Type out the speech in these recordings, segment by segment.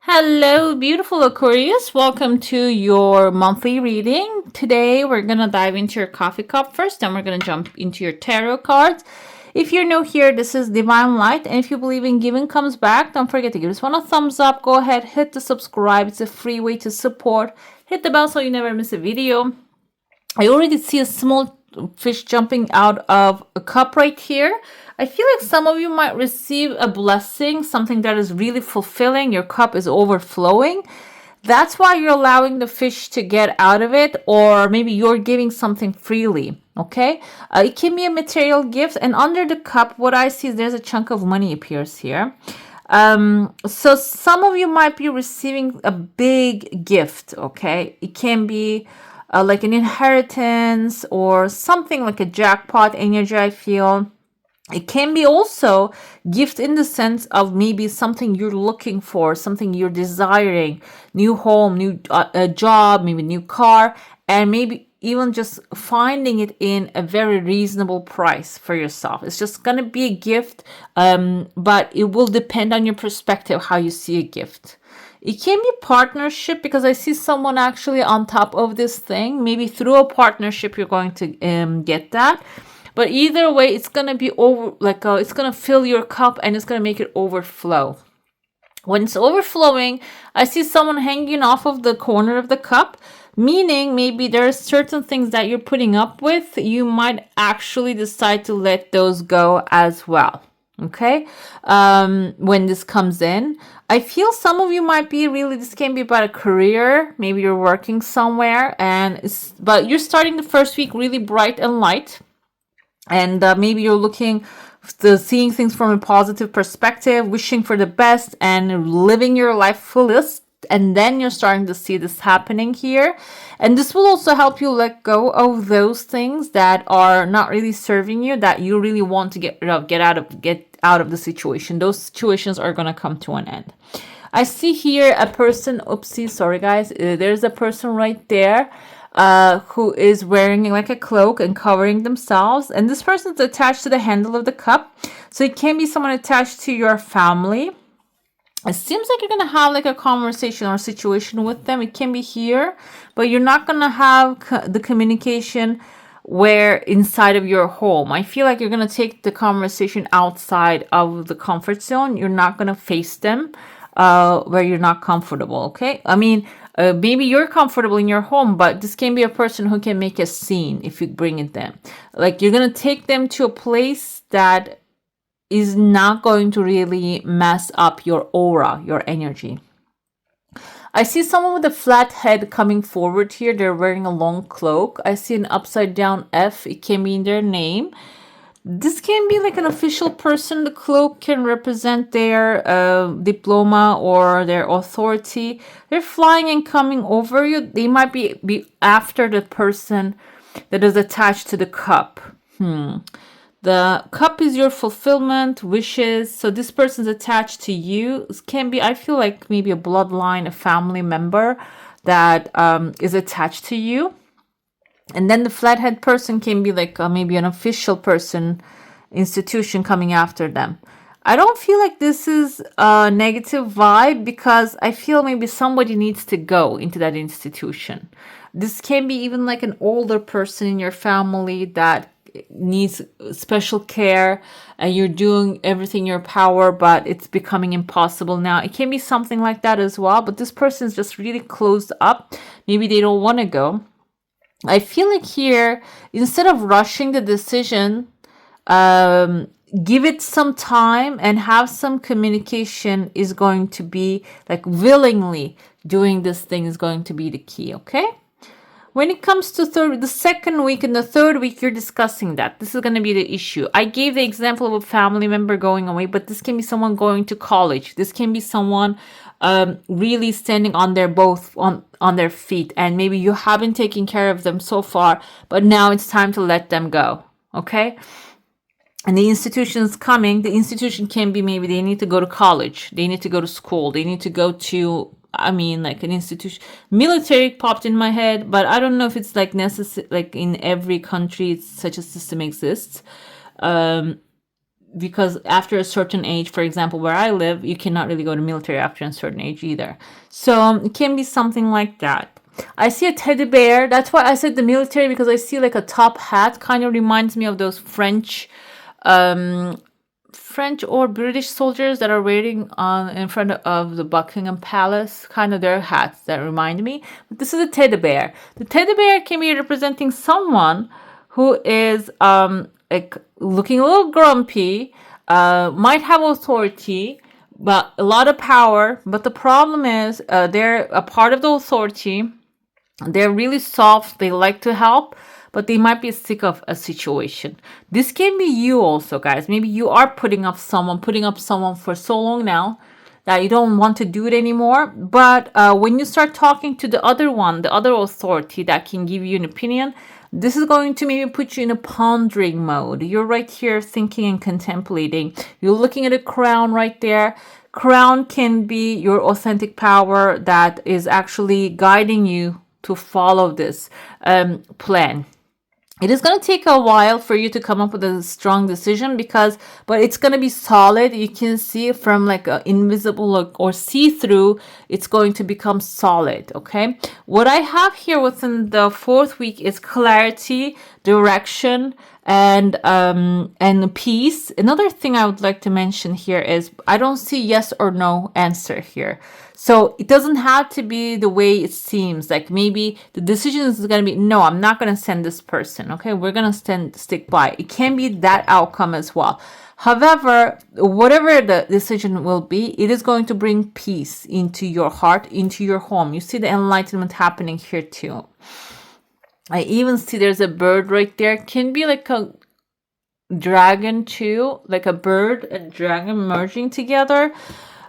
Hello, beautiful Aquarius. Welcome to your monthly reading. Today, we're going to dive into your coffee cup first, then we're going to jump into your tarot cards. If you're new here, this is Divine Light, and if you believe in giving comes back, don't forget to give this one a thumbs up. Go ahead, hit the subscribe. It's a free way to support. Hit the bell so you never miss a video. I already see a small fish jumping out of a cup right here. I feel like some of you might receive a blessing, something that is really fulfilling. Your cup is overflowing. That's why you're allowing the fish to get out of it, or maybe you're giving something freely. Okay, it can be a material gift, and under the cup, what I see is there's a chunk of money appears here. So some of you might be receiving a big gift. Okay, it can be like an inheritance or something like a jackpot energy, I feel. It can be also gift in the sense of maybe something you're looking for, something you're desiring, new home, new job, maybe new car, and maybe even just finding it in a very reasonable price for yourself. It's just going to be a gift, but it will depend on your perspective, how you see a gift. It can be partnership because I see someone actually on top of this thing. Maybe through a partnership, you're going to get that. But either way, it's going to be it's going to fill your cup and it's going to make it overflow. When it's overflowing, I see someone hanging off of the corner of the cup, meaning maybe there are certain things that you're putting up with. You might actually decide to let those go as well. Okay, when this comes in, I feel some of you might be this can be about a career. Maybe you're working somewhere, but you're starting the first week really bright and light. And maybe you're looking to seeing things from a positive perspective, wishing for the best and living your life fullest. And then you're starting to see this happening here. And this will also help you let go of those things that are not really serving you, that you really want to get out of the situation. Those situations are going to come to an end. I see here a person, oopsie, sorry guys, there's a person right there who is wearing like a cloak and covering themselves, and this person's attached to the handle of the cup, so it can be someone attached to your family. It seems like you're gonna have like a conversation or situation with them. It can be here, but you're not gonna have the communication where inside of your home. I feel like you're gonna take the conversation outside of the comfort zone. You're not gonna face them where you're not comfortable. Okay, I mean, maybe you're comfortable in your home, but this can be a person who can make a scene if you bring it them. Like you're going to take them to a place that is not going to really mess up your aura, your energy. I see someone with a flat head coming forward here. They're wearing a long cloak. I see an upside down F. It can be in their name. This can be like an official person. The cloak can represent their diploma or their authority. They're flying and coming over you. They might be after the person that is attached to the cup. The cup is your fulfillment, wishes. So this person's attached to you. It can be, I feel like maybe a bloodline, a family member that is attached to you. And then the flathead person can be like maybe an official person, institution coming after them. I don't feel like this is a negative vibe because I feel maybe somebody needs to go into that institution. This can be even like an older person in your family that needs special care and you're doing everything in your power, but it's becoming impossible now. It can be something like that as well, but this person is just really closed up. Maybe they don't want to go. I feel like here, instead of rushing the decision, give it some time and have some communication is going to be like willingly doing this thing is going to be the key, okay? When it comes to the second week and the third week, you're discussing that. This is going to be the issue. I gave the example of a family member going away, but this can be someone going to college. This can be someone really standing on their feet, and maybe you haven't taken care of them so far, but now it's time to let them go. Okay. And the institution is coming. The institution can be maybe they need to go to college, they need to go to school, they need to go to, I mean, like an institution. Military popped in my head, but I don't know if it's like necessary, like in every country such a system exists. because after a certain age, for example, where I live, you cannot really go to military after a certain age either. So it can be something like that. I see a teddy bear. That's why I said the military, because I see like a top hat. Kind of reminds me of those French or British soldiers that are waiting on in front of the Buckingham Palace. Kind of their hats that remind me. But this is a teddy bear. The teddy bear can be representing someone who is like looking a little grumpy, might have authority, but a lot of power. But the problem is they're a part of the authority. They're really soft. They like to help, but they might be sick of a situation. This can be you also, guys. Maybe you are putting up someone for so long now that you don't want to do it anymore. But when you start talking to the other one, the other authority that can give you an opinion, this is going to maybe put you in a pondering mode. You're right here thinking and contemplating. You're looking at a crown right there. Crown can be your authentic power that is actually guiding you to follow this plan. It is going to take a while for you to come up with a strong decision but it's going to be solid. You can see from like an invisible or see-through, it's going to become solid, okay? What I have here within the 4th week is clarity, direction, and peace. Another thing I would like to mention here is I don't see yes or no answer here. So it doesn't have to be the way it seems. Like maybe the decision is going to be, no, I'm not going to send this person. Okay, we're going to stick by. It can be that outcome as well. However, whatever the decision will be, it is going to bring peace into your heart, into your home. You see the enlightenment happening here too. I even see there's a bird right there. Can be like a dragon too, like a bird and dragon merging together.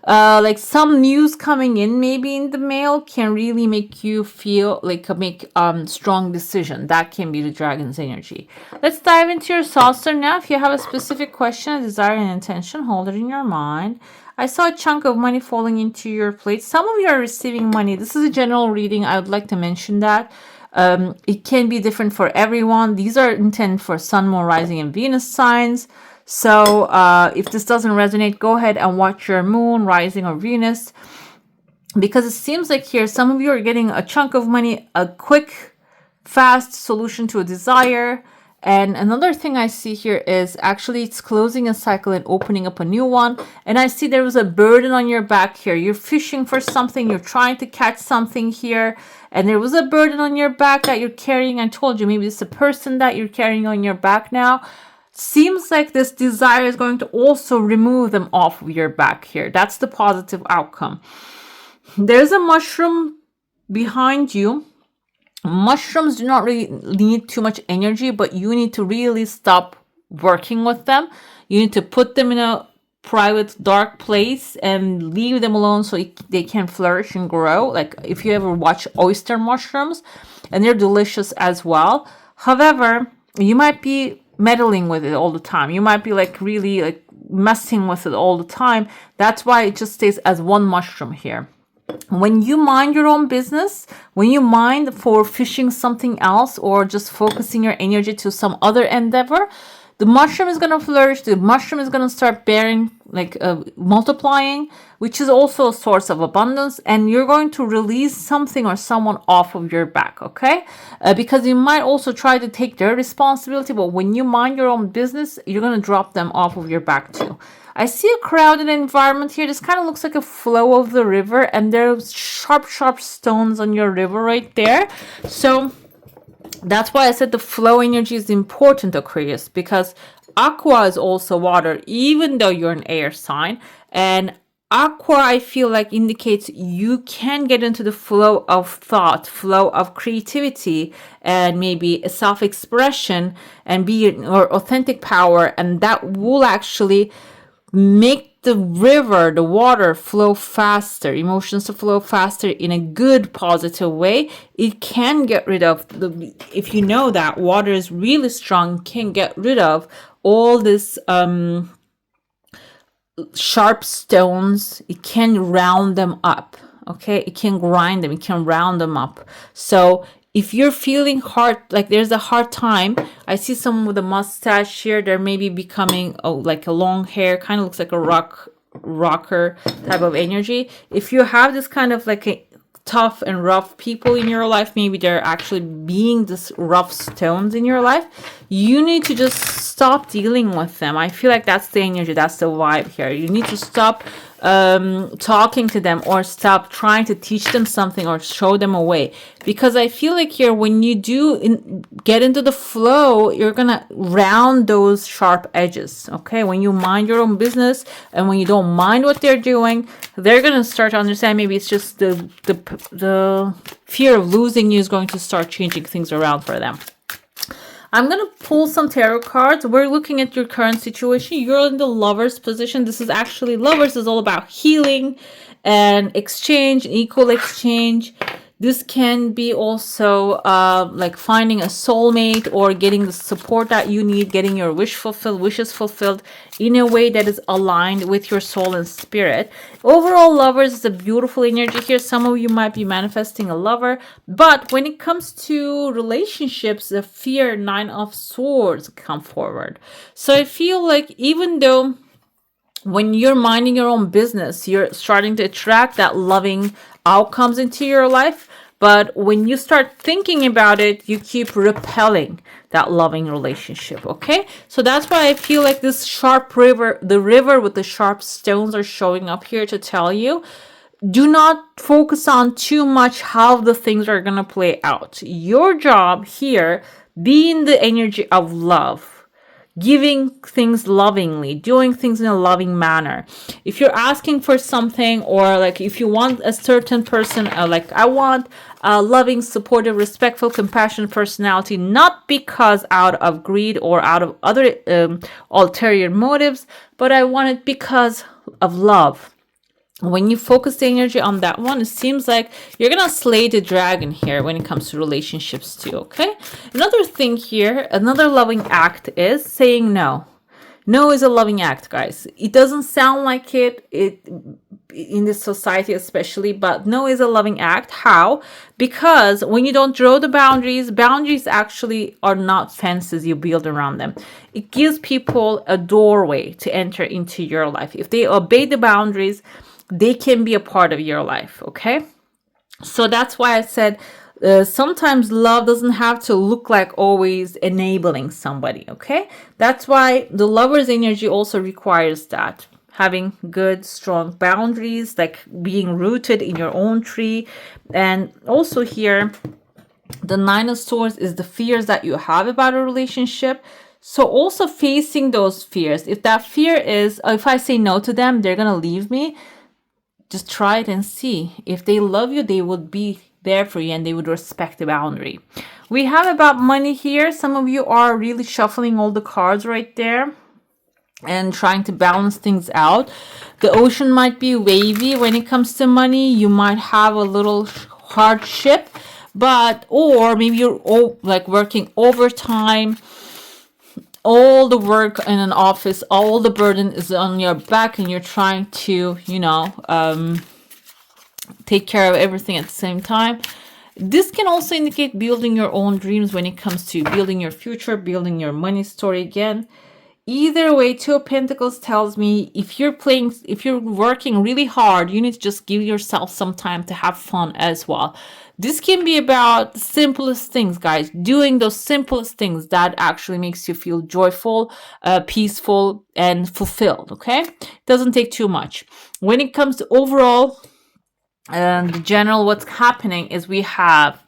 Like some news coming in maybe in the mail can really make you feel like make strong decision. That can be the dragon's energy. Let's dive into your saucer now. If you have a specific question, a desire, and intention, hold it in your mind. I saw a chunk of money falling into your plate. Some of you are receiving money. This is a general reading. I would like to mention that. It can be different for everyone. These are intended for Sun, Moon, Rising, and Venus signs. So if this doesn't resonate, go ahead and watch your Moon, Rising, or Venus. Because it seems like here, some of you are getting a chunk of money, a quick, fast solution to a desire. And another thing I see here is actually it's closing a cycle and opening up a new one. And I see there was a burden on your back here. You're fishing for something. You're trying to catch something here. And there was a burden on your back that you're carrying. I told you, maybe it's a person that you're carrying on your back now. Seems like this desire is going to also remove them off of your back here. That's the positive outcome. There's a mushroom behind you. Mushrooms do not really need too much energy, but you need to really stop working with them. You need to put them in a private, dark place and leave them alone so they can flourish and grow. Like if you ever watch oyster mushrooms, and they're delicious as well. However, you might be meddling with it all the time. You might be like really like messing with it all the time. That's why it just stays as one mushroom here. When you mind your own business, when you mind for fishing something else or just focusing your energy to some other endeavor, the mushroom is going to flourish. The mushroom is going to start bearing, like multiplying, which is also a source of abundance. And you're going to release something or someone off of your back, okay? Because you might also try to take their responsibility, but when you mind your own business, you're going to drop them off of your back too. I see a crowded environment here. This kind of looks like a flow of the river, and there's sharp, sharp stones on your river right there. So that's why I said the flow energy is important, Aquarius, because aqua is also water, even though you're an air sign. And aqua, I feel like, indicates you can get into the flow of thought, flow of creativity, and maybe a self-expression and be your authentic power. And that will actually make the river, the water, flow faster, emotions to flow faster in a good, positive way. It can get rid of, if you know that water is really strong, can get rid of all this sharp stones. It can round them up. Okay, it can grind them, it can round them up. So If you're feeling hard, like there's a hard time, I see someone with a mustache here. They're maybe becoming like a long hair, kind of looks like a rocker type of energy. If you have this kind of like a tough and rough people in your life, maybe they're actually being this rough stones in your life, you need to just stop dealing with them. I feel like that's the energy, that's the vibe here. You need to stop talking to them, or stop trying to teach them something or show them a way, because I feel like here, when you do get into the flow, you're gonna round those sharp edges. Okay, when you mind your own business and when you don't mind what they're doing, they're gonna start to understand. Maybe it's just the fear of losing you is going to start changing things around for them. I'm going to pull some tarot cards. We're looking at your current situation. You're in the Lover's position. This is actually, Lovers is all about healing and exchange, equal exchange. This can be also like finding a soulmate, or getting the support that you need, getting your wishes fulfilled in a way that is aligned with your soul and spirit. Overall, Lovers is a beautiful energy here. Some of you might be manifesting a lover, but when it comes to relationships, the fear, 9 of Swords come forward. So I feel like even though when you're minding your own business, you're starting to attract that loving outcomes into your life. But when you start thinking about it, you keep repelling that loving relationship. Okay, so that's why I feel like this sharp river, the river with the sharp stones, are showing up here to tell you, do not focus on too much how the things are going to play out. Your job here, be in the energy of love, giving things lovingly, doing things in a loving manner. If you're asking for something, or like if you want a certain person, like I want a loving, supportive, respectful, compassionate personality, not because out of greed or out of other ulterior motives, but I want it because of love. When you focus the energy on that one, it seems like you're gonna slay the dragon here when it comes to relationships too. Okay, another thing here, another loving act is saying no. No is a loving act, guys. It doesn't sound like it in this society especially, but no is a loving act. How? Because when you don't draw the boundaries actually are not fences you build around them. It gives people a doorway to enter into your life. If they obey the boundaries, they can be a part of your life. Okay, so that's why I said sometimes love doesn't have to look like always enabling somebody. Okay, that's why the Lover's energy also requires that, having good strong boundaries, like being rooted in your own tree. And also here, the 9 of Swords is the fears that you have about a relationship. So also facing those fears. If that fear is, if I say no to them, they're gonna leave me, just try it and see. If they love you, they would be there for you and they would respect the boundary. We have about money here. Some of you are really shuffling all the cards right there and trying to balance things out. The ocean might be wavy when it comes to money. You might have a little hardship, but, or maybe you're like working overtime. All the work in an office, all the burden is on your back, and you're trying to, take care of everything at the same time. This can also indicate building your own dreams when it comes to building your future, building your money story again. Either way, 2 of Pentacles tells me if you're working really hard, you need to just give yourself some time to have fun as well. This can be about the simplest things, guys. Doing those simplest things that actually makes you feel joyful, peaceful, and fulfilled, okay? Doesn't take too much. When it comes to overall and the general, what's happening is we have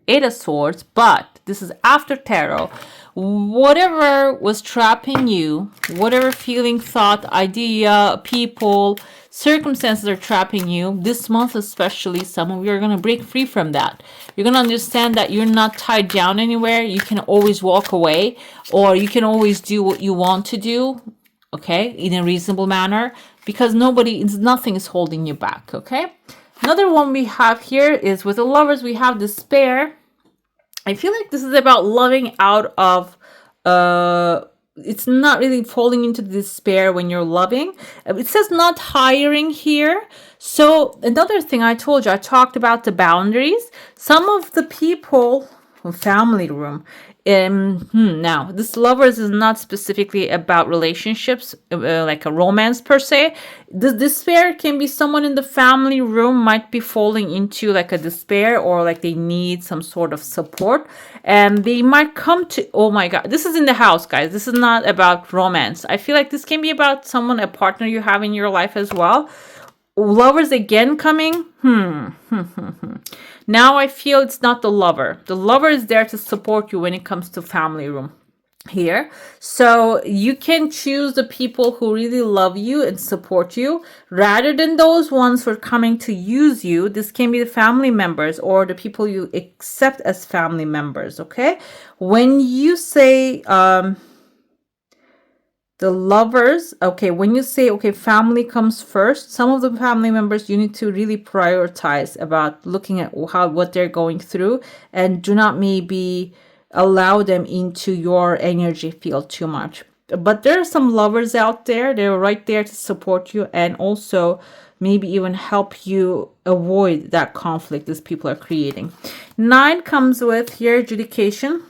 8 of Swords, but this is after tarot. Whatever was trapping you, whatever feeling, thought, idea, people, circumstances are trapping you, this month especially, some of you are going to break free from that. You're going to understand that you're not tied down anywhere. You can always walk away, or you can always do what you want to do, okay, in a reasonable manner, because nothing is holding you back, okay? Another one we have here is with the Lovers, we have despair. I feel like this is about loving out of, it's not really falling into despair when you're loving. It says not hiring here. So another thing I told you, I talked about the boundaries. Some of the people, family room. Now, this lovers is not specifically about relationships, like a romance per se. The despair can be someone in the family room might be falling into like a despair, or like they need some sort of support, and they might come to, oh my God, this is in the house, guys. This is not about romance. I feel like this can be about someone, a partner you have in your life as well. Lovers again coming. Now I feel it's not the lover. The lover is there to support you when it comes to family room here. So you can choose the people who really love you and support you rather than those ones who are coming to use you. This can be the family members or the people you accept as family members. Okay. When you say, the lovers, okay, when you say, okay, family comes first, some of the family members you need to really prioritize about looking at what they're going through, and do not maybe allow them into your energy field too much. But there are some lovers out there, they're right there to support you and also maybe even help you avoid that conflict these people are creating. 9 comes with your adjudication.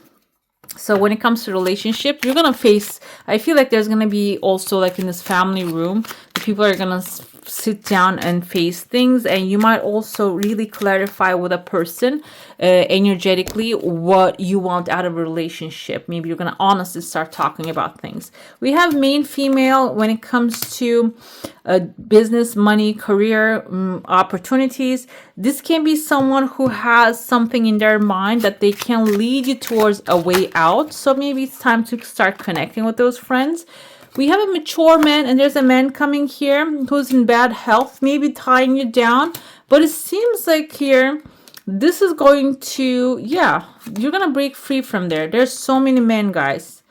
So when it comes to relationship, you're going to face, I feel like there's going to be also like in this family room, the people are going to sit down and face things, and you might also really clarify with a person energetically what you want out of a relationship. Maybe you're going to honestly start talking about things. We have male, female when it comes to business, money, career, opportunities. This can be someone who has something in their mind that they can lead you towards a way out. So maybe it's time to start connecting with those friends. We have a mature man, and there's a man coming here who's in bad health, maybe tying you down. But it seems like here, this is going to, yeah, you're going to break free from there. There's so many men, guys.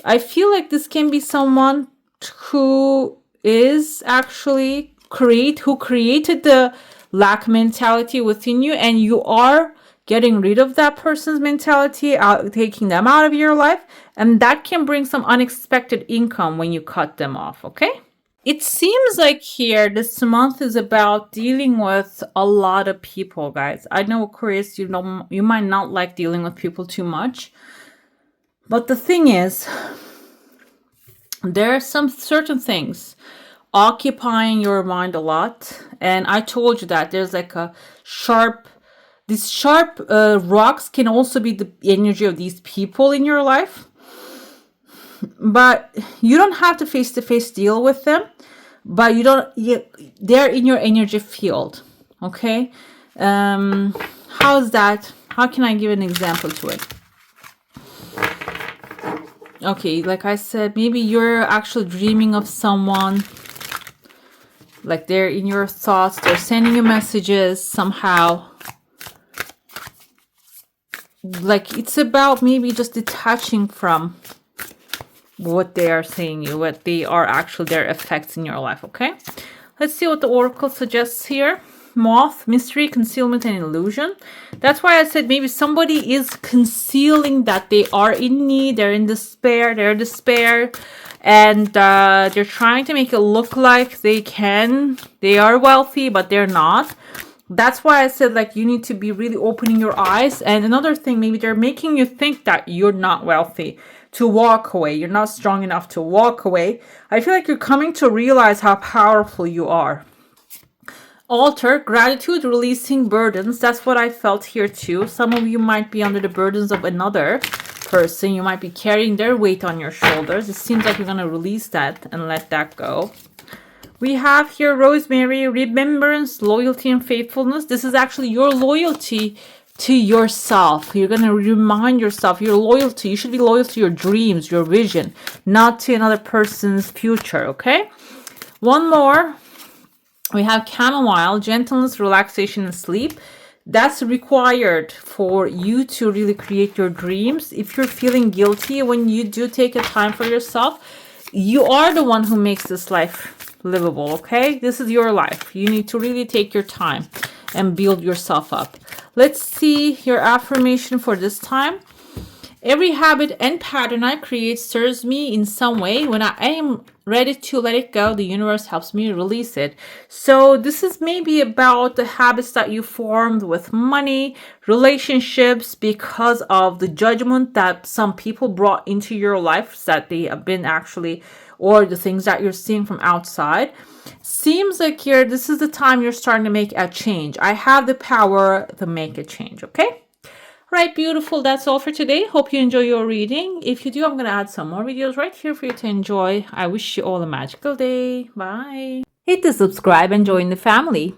I feel like this can be someone who is actually who created the lack mentality within you, and you are getting rid of that person's mentality, taking them out of your life, and that can bring some unexpected income when you cut them off, okay? It seems like here this month is about dealing with a lot of people, guys. I know, Aquarius, you might not like dealing with people too much, but the thing is, there are some certain things occupying your mind a lot, and I told you that there's like a these sharp rocks can also be the energy of these people in your life, but you don't have to face-to-face deal with them, but they're in your energy field, okay? How's that? How can I give an example to it? Okay, like I said, maybe you're actually dreaming of someone, like they're in your thoughts, they're sending you messages somehow. Like it's about maybe just detaching from what they are saying you, what they are actually their effects in your life, okay? Let's see what the oracle suggests here. Moth, mystery, concealment, and illusion. That's why I said maybe somebody is concealing that they are in need, they're in despair, and they're trying to make it look like they are wealthy, but they're not. That's why I said, like, you need to be really opening your eyes. And another thing, maybe they're making you think that you're not wealthy, to walk away. You're not strong enough to walk away. I feel like you're coming to realize how powerful you are. Altar, gratitude, releasing burdens. That's what I felt here too. Some of you might be under the burdens of another person. You might be carrying their weight on your shoulders. It seems like you're going to release that and let that go. We have here rosemary, remembrance, loyalty, and faithfulness. This is actually your loyalty to yourself. You're going to remind yourself your loyalty. You should be loyal to your dreams, your vision, not to another person's future, okay? One more. We have chamomile, gentleness, relaxation, and sleep. That's required for you to really create your dreams. If you're feeling guilty when you do take a time for yourself, you are the one who makes this life livable, okay? This is your life. You need to really take your time and build yourself up. Let's see your affirmation for this time. Every habit and pattern I create serves me in some way. When I am ready to let it go, the universe helps me release it. So this is maybe about the habits that you formed with money, relationships, because of the judgment that some people brought into your life that they have been actually, or the things that you're seeing from outside. Seems like here, this is the time you're starting to make a change. I have the power to make a change, okay? Right, beautiful. That's all for today. Hope you enjoy your reading. If you do, I'm going to add some more videos right here for you to enjoy. I wish you all a magical day. Bye. Hit the subscribe and join the family.